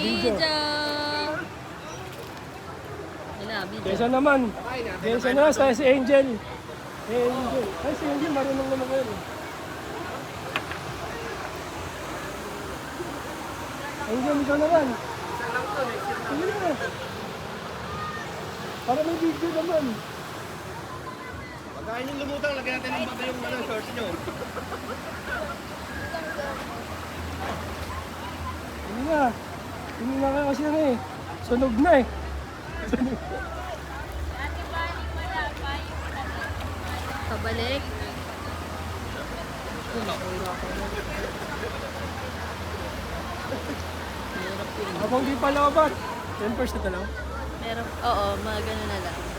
video. Wala, video. Kesa naman. Kesa na sa si Angel. Angel. Ay, si Angel marunong naman kayo. Angel, ikaw naman. Sige na. Para may video naman. Pagkain yung lumutang, lagyan natin ng bato yung shorts nyo. Hindi na. Hindi na ka kasi eh. Sunog na eh. Pabalik. Habang di pa lobat. 10% na lang. Meron, oo, mga ganun na lang.